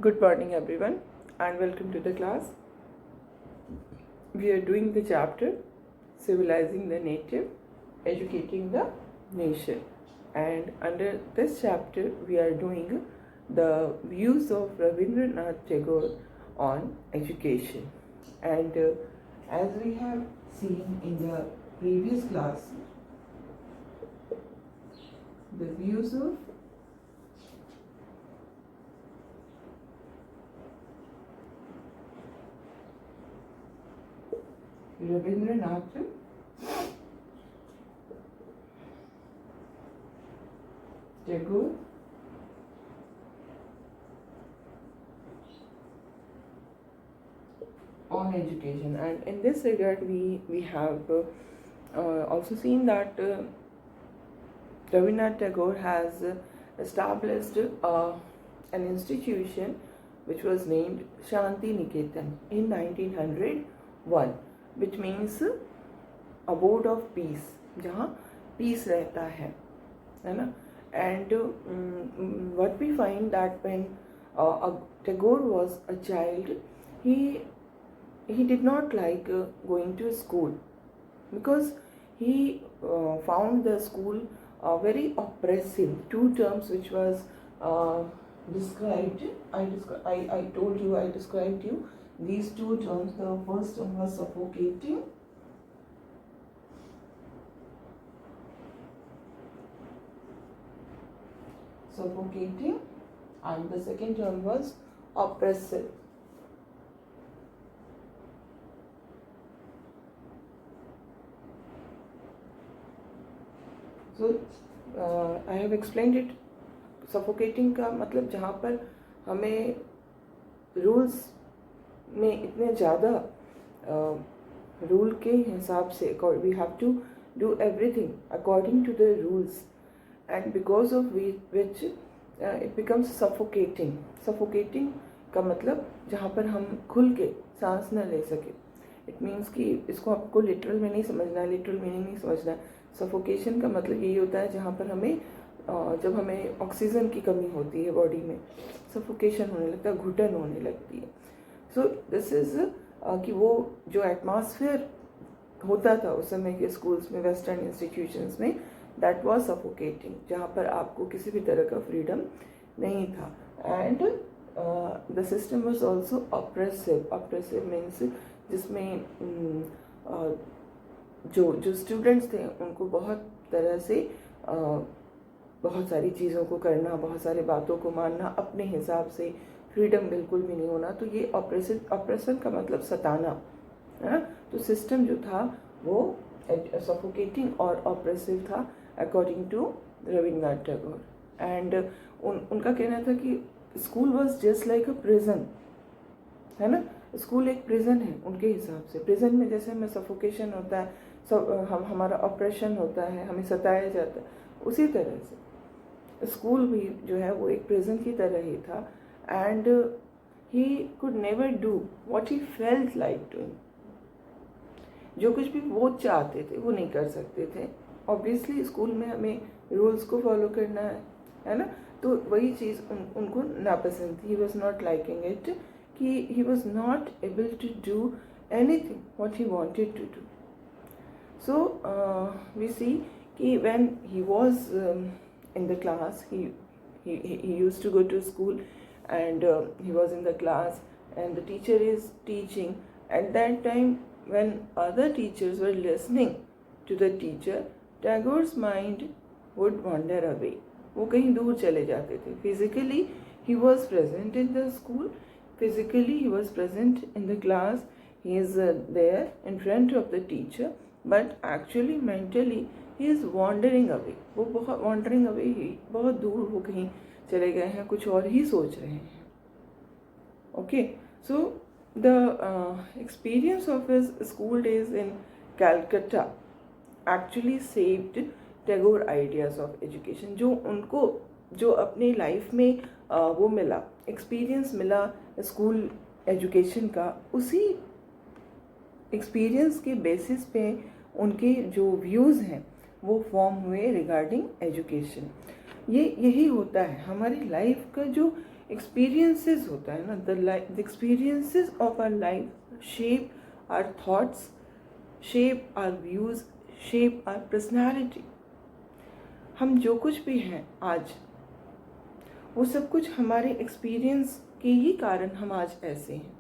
Good morning everyone and welcome to the class. We are doing the chapter Civilizing the Native, Educating the Nation, and under this chapter we are doing the views of Rabindranath Tagore on education. And as we have seen in the previous class, the views of Rabindranath Tagore on education, and in this regard we have also seen that Rabindranath Tagore has established an institution which was named Shanti Niketan in 1901, which means abode of peace, जहाँ peace रहता है ना. And what we find that when Tagore was a child, he did not like going to school because he found the school very oppressive. Two terms which was described, I told you, I described you these two terms. The first one was suffocating, and the second term was oppressive. So I have explained it. Suffocating का मतलब जहाँ पर हमें rules में इतने ज़्यादा rule के हिसाब से we have to do everything according to the rules, and because of which it becomes suffocating. Suffocating का मतलब जहाँ पर हम खुल के सांस न ले सके. इट मीन्स कि इसको आपको लिटरल में नहीं समझना है, लिटरल मीनिंग नहीं समझना है. सफोकेशन का मतलब यही होता है जहाँ पर हमें जब हमें ऑक्सीजन की कमी होती है बॉडी में, सफोकेशन होने लगता है, घुटन होने लगती है. सो दिस इज़ कि वो जो एटमॉस्फेयर होता था उस समय के स्कूल्स में, वेस्टर्न इंस्टीट्यूशंस में, दैट वाज सफोकेटिंग, जहाँ पर आपको किसी भी तरह का फ्रीडम नहीं था. And the system was also oppressive. Oppressive means जिसमें जो स्टूडेंट्स थे उनको बहुत तरह से बहुत सारी चीज़ों को करना, बहुत सारी बातों को मानना अपने हिसाब से, फ्रीडम बिल्कुल भी नहीं होना. तो ये ऑप्रेशन का मतलब सताना है ना. तो सिस्टम जो था वो सफोकेटिंग और ऑप्रेसिव था according to Rabindranath Tagore. And उनका कहना था कि school was just like a prison, है ना. स्कूल एक प्रिजन है उनके हिसाब से. प्रिजन में जैसे हमें सफोकेशन होता है, हमारा ऑपरेशन होता है, हमें सताया जाता है, उसी तरह से स्कूल भी जो है वो एक प्रिजन की तरह ही था. And he could never do what he felt like doing. जो कुछ भी वो चाहते थे वो नहीं कर सकते थे. ऑब्वियसली स्कूल में हमें रूल्स को फॉलो करना है ना. तो वही चीज़ उनको नापसंद थी. He was not liking it, कि he was not able to do anything what he wanted to do. So we see कि when he was in the class, he used to go to school, and he was in the class and the teacher is teaching. At that time when other teachers were listening to the teacher, Tagore's mind would wander away. वो कहीं दूर चले जाते थे. Physically he was present in the school, physically he was present in the class, he is there in front of the teacher, but actually mentally he is wandering away. वो बहुत wandering away ही, बहुत दूर वो कहीं चले गए हैं, कुछ और ही सोच रहे हैं. Okay, so the experience of his school days in Calcutta actually saved Tagore ideas of education. जो उनको जो अपनी लाइफ में वो मिला, एक्सपीरियंस मिला स्कूल एजुकेशन का, उसी एक्सपीरियंस के बेसिस पे उनके जो व्यूज़ हैं वो फॉर्म हुए रिगार्डिंग एजुकेशन. यही होता है हमारी लाइफ का जो एक्सपीरियंसेस होता है ना, the experiences of our life shape our thoughts, shape our views, shape our personality. हम जो कुछ भी हैं आज, वो सब कुछ हमारे एक्सपीरियंस के ही कारण हम आज ऐसे हैं।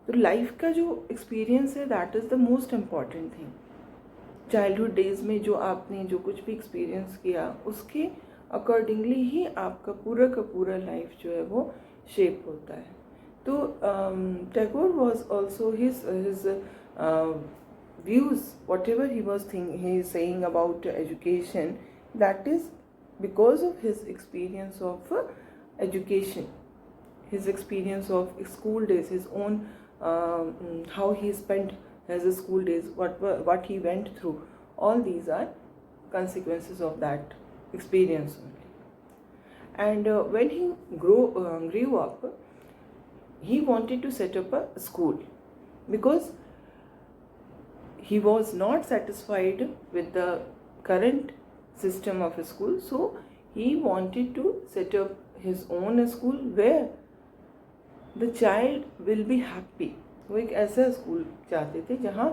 तो लाइफ का जो एक्सपीरियंस है that is the most important thing. Childhood days में जो आपने जो कुछ भी एक्सपीरियंस किया, उसके अकॉर्डिंगली ही आपका पूरा का पूरा लाइफ जो है वो शेप होता है। तो Tagore was also his views, whatever he is saying about education, that is because of his experience of education, his experience of school days, his own how he spent his school days, what he went through. All these are consequences of that experience only. And when he grew up, he wanted to set up a school because he was not satisfied with the current system of a school, so he wanted to set up his own school where the child will be happy. वो एक ऐसा school चाहते थे जहाँ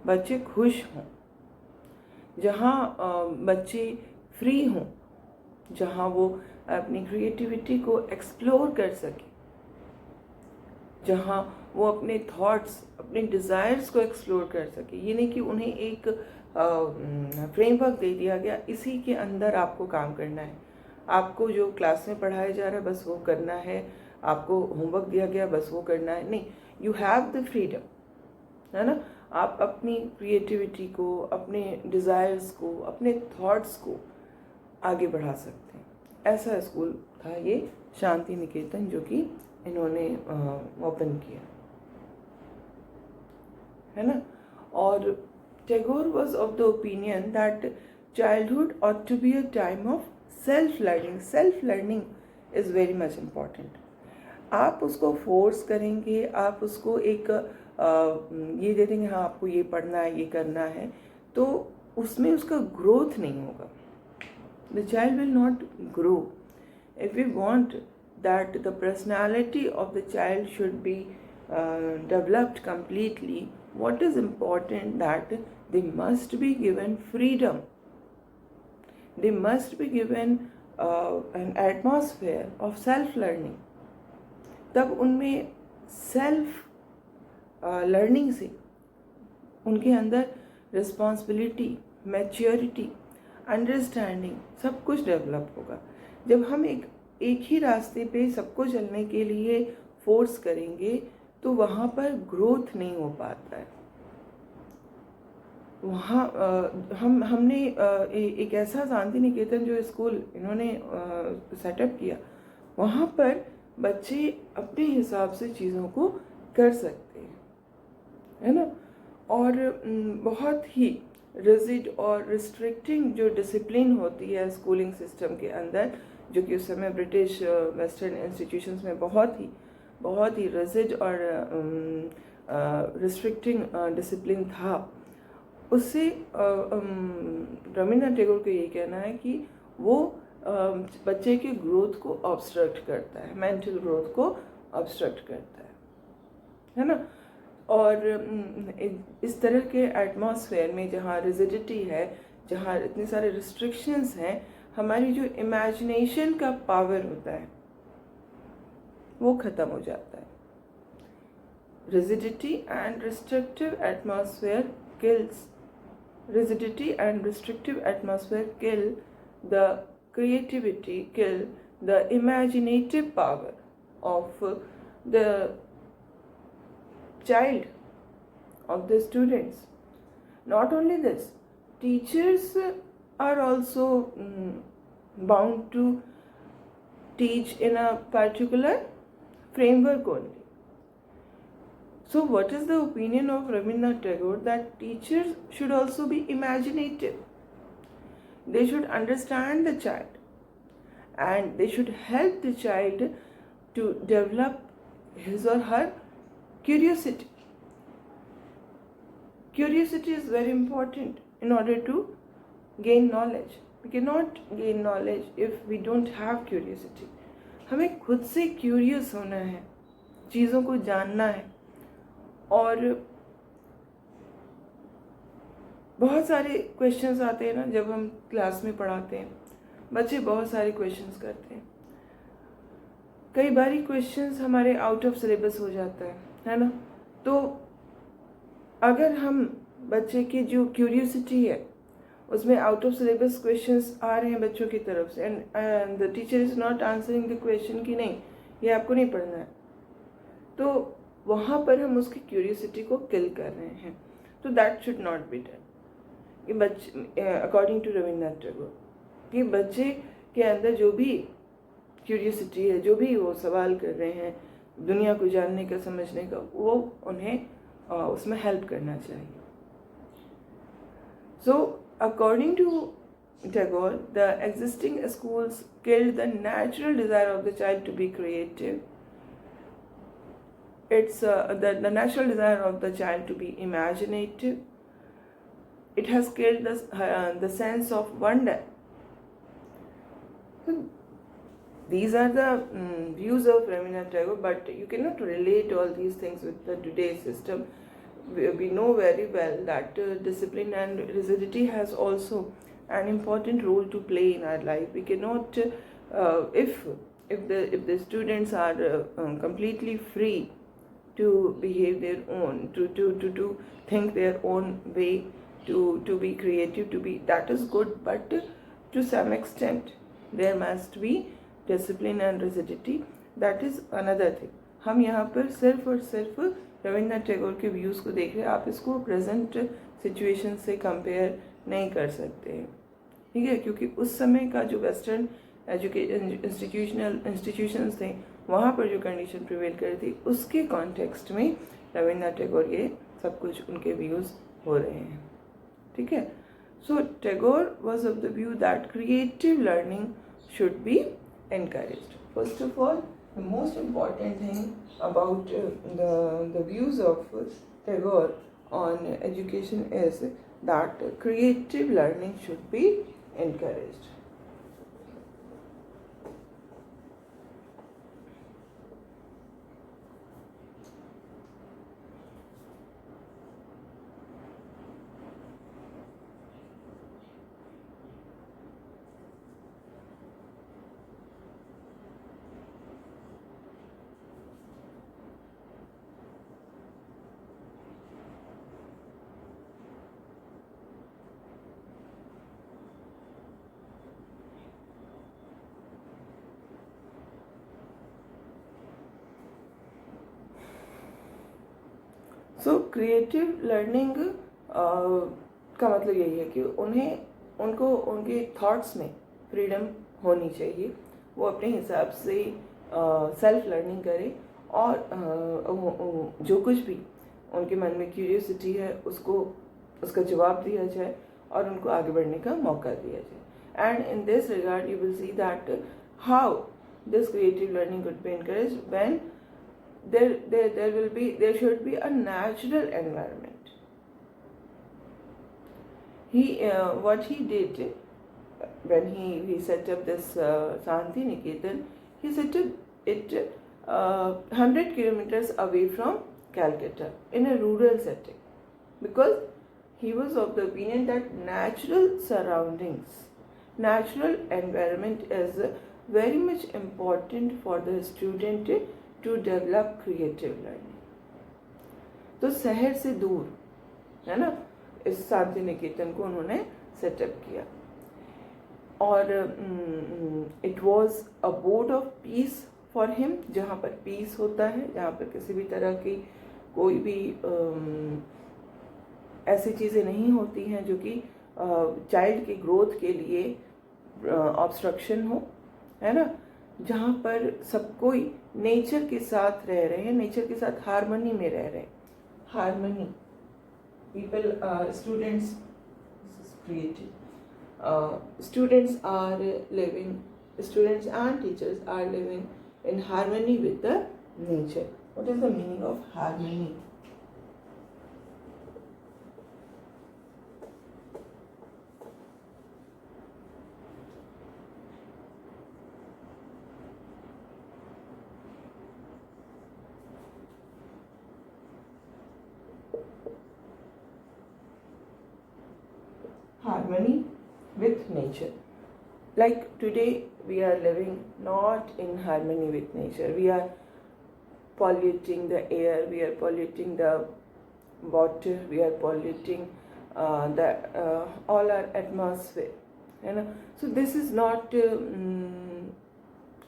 बच्चे खुश हों, जहाँ बच्चे फ्री हों, जहाँ वो अपनी क्रिएटिविटी को एक्सप्लोर कर सकें, जहाँ वो अपने थॉट्स, अपने डिज़ायर्स को एक्सप्लोर कर सके। ये नहीं कि उन्हें एक फ्रेमवर्क दे दिया गया, इसी के अंदर आपको काम करना है, आपको जो क्लास में पढ़ाया जा रहा है बस वो करना है, आपको होमवर्क दिया गया बस वो करना है। नहीं, यू हैव द फ्रीडम, है ना। आप अपनी क्रिएटिविटी को, अपने डिज़ायर्स को, अपने थॉट्स को आगे बढ़ा सकते हैं। ऐसा स्कूल था ये शांति निकेतन, जो कि इन्होंने ओपन किया, है ना। और Tagore was of the opinion that childhood ought to be a time of self learning. Self learning is very much important. आप उसको फोर्स करेंगे, आप उसको एक ये दे देंगे, हाँ आपको ये पढ़ना है, ये करना है, तो उसमें उसका ग्रोथ नहीं होगा। The child will not grow. If we want that the personality of the child should be developed completely, what is important that they must be given freedom, they must be given an atmosphere of self learning। तब उनमें self learning से उनके अंदर responsibility, maturity, understanding सब कुछ develop होगा। जब हम एक ही रास्ते पे सबको चलने के लिए फोर्स करेंगे तो वहाँ पर ग्रोथ नहीं हो पाता है। वहाँ हमने एक ऐसा शांति निकेतन जो स्कूल इन्होंने सेटअप किया, वहाँ पर बच्चे अपने हिसाब से चीज़ों को कर सकते हैं, है ना। और बहुत ही रिजिड और रिस्ट्रिक्टिंग जो डिसिप्लिन होती है स्कूलिंग सिस्टम के अंदर, जो कि उस समय ब्रिटिश वेस्टर्न इंस्टीट्यूशंस में बहुत ही रिजिड और रिस्ट्रिक्टिंग डिसिप्लिन था, उससे रवींद्रनाथ टैगोर का ये कहना है कि वो बच्चे के ग्रोथ को ऑब्स्ट्रक्ट करता है, मेंटल ग्रोथ को ऑब्स्ट्रक्ट करता है ना। और इस तरह के एटमॉस्फेयर में जहाँ रिजिडिटी है, जहाँ इतने सारे रिस्ट्रिक्शंस हैं, हमारी जो इमेजिनेशन का पावर होता है वो ख़त्म हो जाता है। Rigidity and restrictive atmosphere kills, rigidity and restrictive atmosphere kill the creativity, kill the imaginative power of the child, of the students. Not only this, teachers are also bound to teach in a particular framework only. So what is the opinion of Rabindranath Tagore? That teachers should also be imaginative. They should understand the child and they should help the child to develop his or her curiosity. Curiosity is very important in order to gain knowledge. We cannot gain knowledge if we don't have curiosity. हमें खुद से curious होना है, चीज़ों को जानना है। और बहुत सारे क्वेश्चंस आते हैं ना, जब हम क्लास में पढ़ाते हैं बच्चे बहुत सारे क्वेश्चंस करते हैं। कई बार क्वेश्चंस हमारे आउट ऑफ सिलेबस हो जाता है ना। तो अगर हम बच्चे की जो क्यूरियोसिटी है उसमें आउट ऑफ सिलेबस क्वेश्चंस आ रहे हैं बच्चों की तरफ से, and the teacher is not answering the question कि नहीं ये आपको नहीं पढ़ना है, तो वहाँ पर हम उसकी क्यूरियोसिटी को किल कर रहे हैं। तो that should not be done. ये बच्चे, अकॉर्डिंग टू रविन्द्रनाथ टैगोर, कि बच्चे के अंदर जो भी क्यूरियोसिटी है, जो भी वो सवाल कर रहे हैं दुनिया को जानने का, समझने का, वो उन्हें उसमें हेल्प करना चाहिए। So according to Tagore, the existing schools killed the natural desire of the child to be creative. It's the natural desire of the child to be imaginative. It has killed the sense of wonder. These are the views of Rabindranath Tagore, but you cannot relate all these things with the today's system. We know very well that discipline and rigidity has also an important role to play in our life. We cannot, if the students are completely free to behave their own, to think their own way, to be creative, to be, that is good, but to some extent there must be discipline and rigidity. That is another thing. हम यहाँ पर सिर्फ और सिर्फ रविन्द्रनाथ टैगोर के views को देख रहे हैं, आप इसको प्रेजेंट सिचुएशन से कंपेयर नहीं कर सकते हैं, ठीक है, क्योंकि उस समय का जो वेस्टर्न इंस्टीट्यूशंस थे वहाँ पर जो कंडीशन प्रिवेल कर थी उसके कॉन्टेक्स्ट में रविन्द्रनाथ टैगोर ये सब कुछ उनके व्यूज़ हो रहे हैं, ठीक है। So Tagore was of the view that creative learning should be encouraged. First of all, the most important thing about the views of Tagore on education is that creative learning should be encouraged. So creative learning का मतलब यही है कि उनको उनके thoughts में freedom होनी चाहिए, वो अपने हिसाब से सेल्फ लर्निंग करें और जो कुछ भी उनके मन में क्यूरियोसिटी है उसका जवाब दिया जाए और उनको आगे बढ़ने का मौका दिया जाए। And in this regard you will see that how this creative learning could be encouraged when there should be a natural environment. What he did when he set up this Shanti Niketan, he set up it 100 kilometers away from Calcutta in a rural setting, because he was of the opinion that natural surroundings, natural environment is very much important for the student to develop creative learning. तो शहर से दूर है ना इस शांति निकेतन को उन्होंने setup किया, और it was a board of peace for him, जहाँ पर पीस होता है, जहाँ पर किसी भी तरह की कोई भी ऐसी चीज़ें नहीं होती हैं जो कि चाइल्ड की ग्रोथ के लिए ऑब्स्ट्रक्शन हो, है ना, जहाँ पर सब कोई नेचर के साथ रह रहे हैं, नेचर के साथ हारमोनी में रह रहे हैं। Harmony, people students students are living, students and teachers are living in harmony with the nature. What is the meaning of harmony? harmony with nature. Like today we are living not in harmony with nature. We are polluting the air, we are polluting the water, we are polluting all our atmosphere, you know. So this is not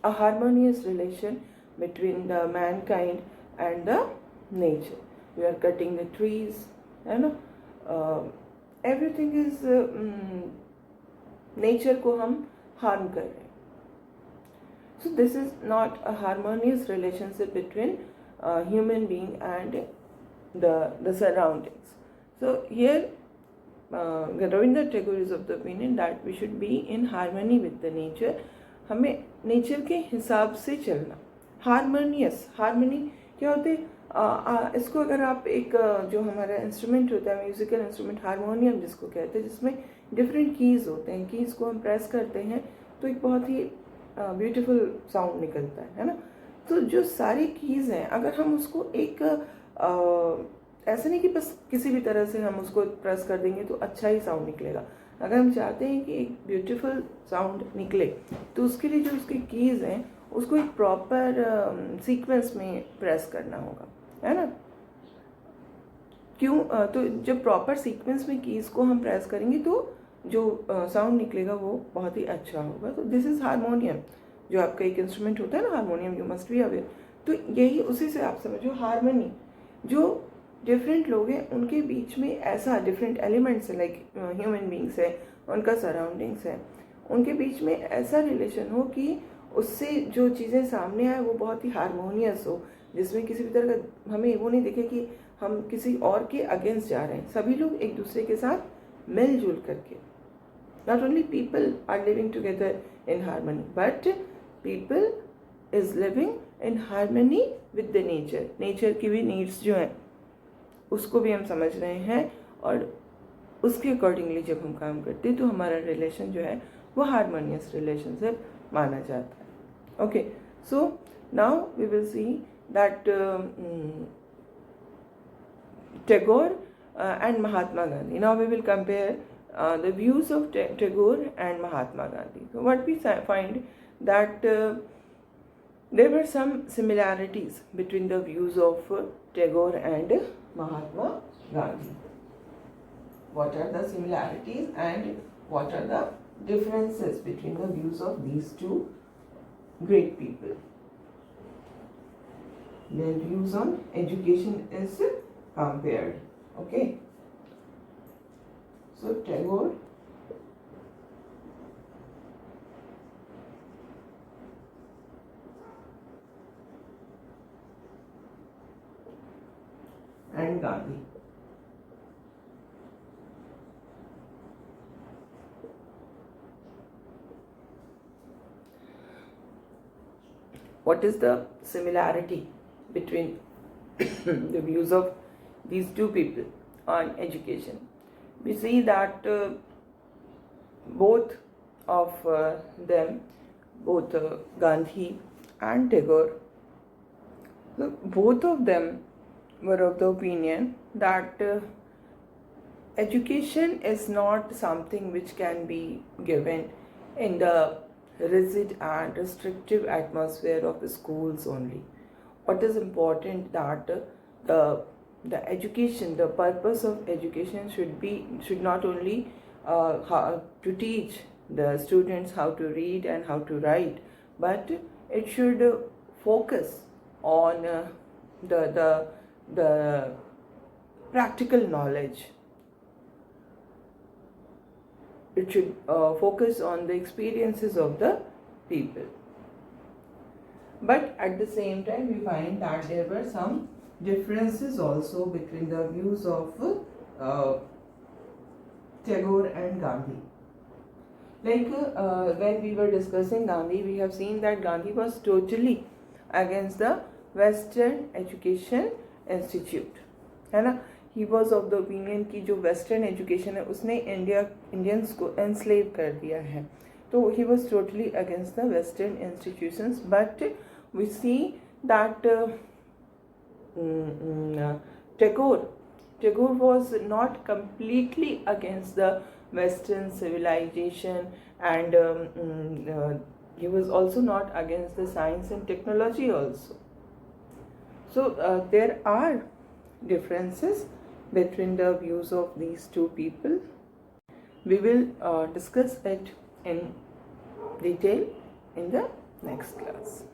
a harmonious relation between the mankind and the nature. We are cutting the trees, you know. Everything is nature को हम harm कर रहे हैं. So this is not a harmonious relationship between human being and the surroundings. So here Rabindranath Tagore is of the opinion that we should be in harmony with the nature. हमें nature के हिसाब से चलना. Harmonious, harmony क्या होते हैं? इसको अगर आप एक जो हमारा इंस्ट्रूमेंट होता है, म्यूजिकल इंस्ट्रूमेंट, हारमोनियम जिसको कहते हैं, जिसमें डिफरेंट कीज़ होते हैं, कीज़ को हम प्रेस करते हैं तो एक बहुत ही ब्यूटीफुल साउंड निकलता है ना. तो जो सारी कीज़ हैं, अगर हम उसको एक ऐसा नहीं कि बस किसी भी तरह से हम उसको प्रेस कर देंगे तो अच्छा ही साउंड निकलेगा. अगर हम चाहते हैं कि एक ब्यूटीफुल साउंड निकले तो उसके लिए जो उसकी कीज़ हैं उसको एक प्रॉपर सीक्वेंस में प्रेस करना होगा, है ना. क्यों? तो जब प्रॉपर सीक्वेंस में कीज़ को हम प्रेस करेंगे तो जो साउंड निकलेगा वो बहुत ही अच्छा होगा. तो दिस इज़ हारमोनियम. जो आपका एक इंस्ट्रूमेंट होता है ना harmonium, you must be aware. तो यही उसी से आप समझो हारमोनी. जो डिफरेंट लोग हैं उनके बीच में ऐसा डिफरेंट एलिमेंट्स है, लाइक ह्यूमन बींग्स है, उनका सराउंडिंग्स है, उनके बीच में ऐसा रिलेशन हो कि उससे जो चीज़ें सामने आए वो बहुत ही हारमोनियस हो, जिसमें किसी भी तरह का हमें वो नहीं दिखे कि हम किसी और के अगेंस्ट जा रहे हैं. सभी लोग एक दूसरे के साथ मिलजुल करके, not only people are living together in harmony but people is living in harmony with the nature. Nature की भी नीड्स जो हैं उसको भी हम समझ रहे हैं और उसके अकॉर्डिंगली जब हम काम करते हैं तो हमारा रिलेशन जो है वो हारमोनियस रिलेशनशिप माना जाता है. Okay, so now we will see that Tagore and Mahatma Gandhi. Now we will compare the views of Tagore and Mahatma Gandhi. So what we find that there were some similarities between the views of Tagore and Mahatma Gandhi. What are the similarities and what are the differences between the views of these two great people? Their views on education is compared. Okay, so Tagore and Gandhi. What is the similarity between the views of these two people on education? We see that both of them, both Gandhi and Tagore, both of them were of the opinion that education is not something which can be given in the rigid and restrictive atmosphere of schools only. What is important that the education, the purpose of education should not only how to teach the students how to read and how to write, but it should focus on the practical knowledge. It should focus on the experiences of the people. But at the same time, we find that there were some differences also between the views of Tagore and Gandhi. Like when we were discussing Gandhi, we have seen that Gandhi was totally against the Western Education Institute, है ना. He was of the opinion कि जो Western education है उसने Indians को enslave कर दिया है. तो he was totally against the Western institutions. But we see that Tagore was not completely against the Western civilization, and he was also not against the science and technology also. So there are differences between the views of these two people. We will discuss it in detail in the next class.